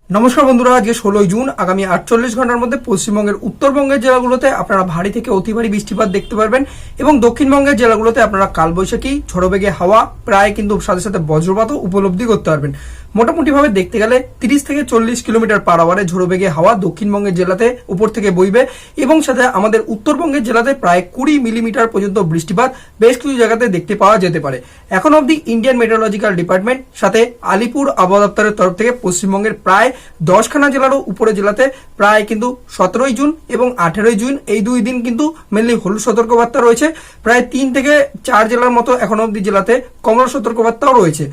নমস্কার বন্ধুরা, আজকে 16 জুন আগামী 48 ঘন্টার মধ্যে পশ্চিমবঙ্গের উত্তরবঙ্গের জেলাগুলোতে আপনারা ভারী থেকে অতি ভারী বৃষ্টিপাত দেখতে পারবেন এবং দক্ষিণবঙ্গের জেলাগুলোতে আপনারা কালবৈশাখী ঝড়োবেগে হাওয়া প্রায় কিন্তু সাথে সাথে বজ্রপাতও উপলব্ধি করতে পারবেন। মোটামুটি ভাবে দেখতে গেলে 30 থেকে 40 কিলোমিটার পার আওয়ারে ঝড়োবেগে হাওয়া দক্ষিণবঙ্গের জেলাতে উপর থেকে বইবে এবং সাথে আমাদের উত্তরবঙ্গের জেলাতে প্রায় 20 মিলিমিটার পর্যন্ত বৃষ্টিপাত বেশ কিছু জায়গাতে দেখতে পাওয়া যেতে পারে। এখন অবধি ইন্ডিয়ান মেট্রোলজিক্যাল ডিপার্টমেন্ট সাথে আলিপুর আবহাওয়া দপ্তরের তরফ থেকে পশ্চিমবঙ্গের প্রায় 10খানা জেলারও উপরে জেলাতে প্রায় কিন্তু 17 জুন এবং 18 জুন এই দুই দিন কিন্তু মেনলি হলুদ সতর্কবার্তা রয়েছে। প্রায় 3 থেকে 4 জেলার মতো এখন অবধি জেলাতে কমলা সতর্কবার্তাও রয়েছে।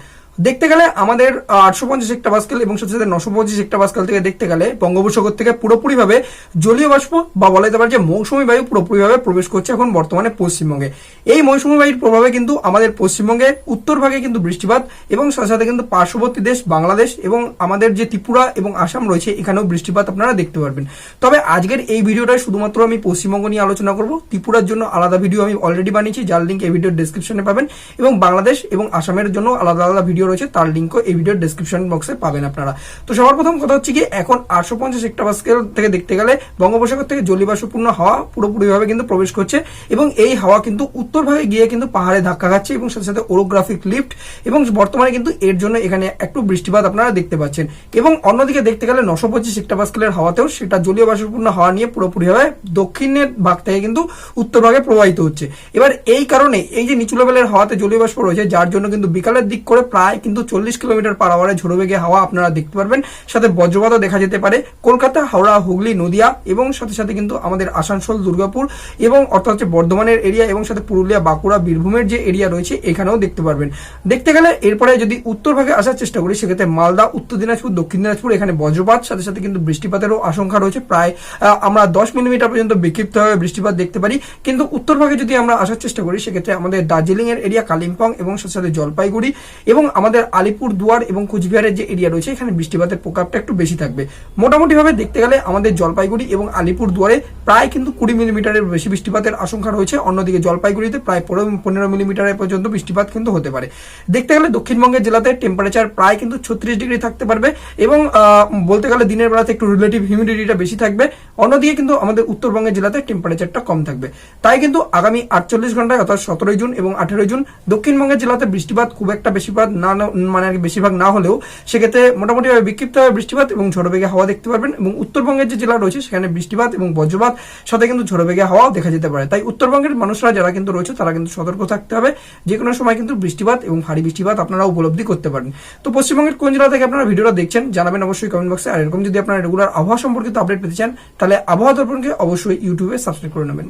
দেখতে গেলে আমাদের 850 হেক্টোপাস্কেল এবং সাথে সাথে 925 হেক্টোপাস্কেল থেকে দেখতে গেলে বঙ্গোপসাগর থেকে পুরোপুরিভাবে জলীয় বাষ্প বা বলা যেতে পারে যে মৌসুমী বায়ু পুরোপুরিভাবে প্রবেশ করছে এখন বর্তমানে পশ্চিমবঙ্গে। এই মৌসুমী বায়ুর প্রভাবে কিন্তু আমাদের পশ্চিমবঙ্গে উত্তর ভাগে কিন্তু বৃষ্টিপাত এবং সাথে সাথে কিন্তু পার্শ্ববর্তী দেশ বাংলাদেশ এবং আমাদের যে ত্রিপুরা এবং আসাম রয়েছে এখানেও বৃষ্টিপাত আপনারা দেখতে পারবেন। তবে আজকের এই ভিডিওটায় শুধুমাত্র আমি পশ্চিমবঙ্গ নিয়ে আলোচনা করব। ত্রিপুরার জন্য আলাদা ভিডিও আমি অলরেডি বানিয়েছি, যার লিঙ্ক এই ভিডিওর ডেসক্রিপশনে পাবেন, এবং বাংলাদেশ এবং আসামের জন্য আলাদা আলাদা ভিডিও রয়েছে, তার লিঙ্কও এই ভিডিওর ডেসক্রিপশন বক্সে পাবেন আপনারা। তো সবার প্রথম কথা হচ্ছে কি, এখন 850 হেক্টোপাস্কেল থেকে দেখতে গেলে বঙ্গোপসাগর থেকে জলীয়বাষ্পপূর্ণ হাওয়া পুরোপুরিভাবে কিন্তু প্রবেশ করছে এবং এই হাওয়া কিন্তু উত্তর ভাগে গিয়ে কিন্তু পাহাড়ে ধাক্কা খাচ্ছে এবং সাথে সাথে ওরোগ্রাফিক লিফট এবং বর্তমানে কিন্তু এর জন্য এখানে একটু বৃষ্টিপাত আপনারা দেখতে পাচ্ছেন। এবং অন্যদিকে দেখতে গেলে 925 হেক্টোপাস্কেলের হাওয়াতেও সেটা জলীয়বাষ্পপূর্ণ হাওয়া নিয়ে পুরোপুরিভাবে দক্ষিণের ভাগ থেকে কিন্তু উত্তর ভাগে প্রবাহিত হচ্ছে। এবার এই কারণে এই যে নিচু লেভেলের হাওয়াতে জলীয়বাষ্প রয়েছে, যার জন্য কিন্তু বিকালের দিক করে প্রায় কিন্তু 40 কিলোমিটার পার আওয়ারে ঝড়োবেগে হাওয়া আপনারা দেখতে পারবেন। সাথে বজ্রপাতও দেখা যেতে পারে কলকাতা, হাওড়া, হুগলি, নদিয়া এবং সাথে সাথে কিন্তু আমাদের আসানসোল, দুর্গাপুর এবং অর্থাৎ হচ্ছে বর্ধমানের এরিয়া এবং সাথে পুরুলিয়া, বাঁকুড়া, বীরভূমের যে এরিয়া রয়েছে এখানেও দেখতে পারবেন। দেখতে গেলে এরপরে যদি উত্তর ভাগে আসার চেষ্টা করি, সেক্ষেত্রে মালদা, উত্তর দিনাজপুর, দক্ষিণ দিনাজপুর এখানে বজ্রপাত সাথে সাথে কিন্তু বৃষ্টিপাতেরও আশঙ্কা রয়েছে। প্রায় আমরা 10 মিলিমিটার পর্যন্ত বিক্ষিপ্তভাবে বৃষ্টিপাত দেখতে পারি। কিন্তু উত্তর ভাগে যদি আমরা আসার চেষ্টা করি, সেক্ষেত্রে আমাদের দার্জিলিং এর এরিয়া, কালিম্পং এবং সাথে সাথে জলপাইগুড়ি এবং আমাদের আলিপুর দুয়ার এবং কুচবিহারের যে এরিয়া রয়েছে এখানে বৃষ্টিপাতের প্রকারটা একটু বেশি থাকবে। মোটামুটি ভাবে দেখতে গেলে আমাদের জলপাইগুড়ি এবং আলিপুর দুয়ারে প্রায় কিন্তু 20 মিলিমিটারের বেশি বৃষ্টিপাতের আশঙ্কা রয়েছে। অন্যদিকে জলপাইগুড়িতে প্রায় 15 মিলিমিটারের পর্যন্ত বৃষ্টিপাত কিন্তু হতে পারে। দেখতে গেলে দক্ষিণবঙ্গের জেলাতে টেম্পারেচার প্রায় কিন্তু 36 ডিগ্রি থাকতে পারবে এবং বলতে গেলে দিনের বেলাতে একটু রিলেটিভ হিউমিডিটিটা বেশি থাকবে। অন্যদিকে কিন্তু আমাদের উত্তরবঙ্গের জেলাতে টেম্পারেচারটা কম থাকবে। তাই কিন্তু আগামী 48 ঘন্টায় অর্থাৎ 17 জুন এবং 18 জুন দক্ষিণবঙ্গের জেলাতে বৃষ্টিপাত খুব একটা বেশিরভাগ না, মানে বেশিরভাগ না হলেও সেক্ষেত্রে মোটামুটিভাবে বিক্ষিপ্তভাবে বৃষ্টিপাত এবং ঝড়োবেগে হাওয়া দেখতে পারবেন। এবং উত্তরবঙ্গের যে জেলা রয়েছে সেখানে বৃষ্টিপাত এবং বজ্রপাত সাথে কিন্তু ঝড়োবেগে হাওয়াও দেখা যেতে পারে। তাই উত্তরবঙ্গের মানুষরা যারা কিন্তু রয়েছে তারা কিন্তু সতর্ক থাকতে হবে। যে কোনো সময় কিন্তু বৃষ্টিপাত এবং ভারী বৃষ্টিপাত আপনারা উপলব্ধি করতে পারেন। তো পশ্চিমবঙ্গের কোন জেলা থেকে আপনারা ভিডিওটা দেখছেন জানাবেন অবশ্যই কমেন্ট বক্সে। আর এরকম যদি আপনারা রেগুলার আবহাওয়া সম্পর্কিত আপডেট পেতে চান তাহলে আবহাওয়া দর্পণকে অবশ্যই ইউটিউবে সাবস্ক্রাইব করে নেবেন।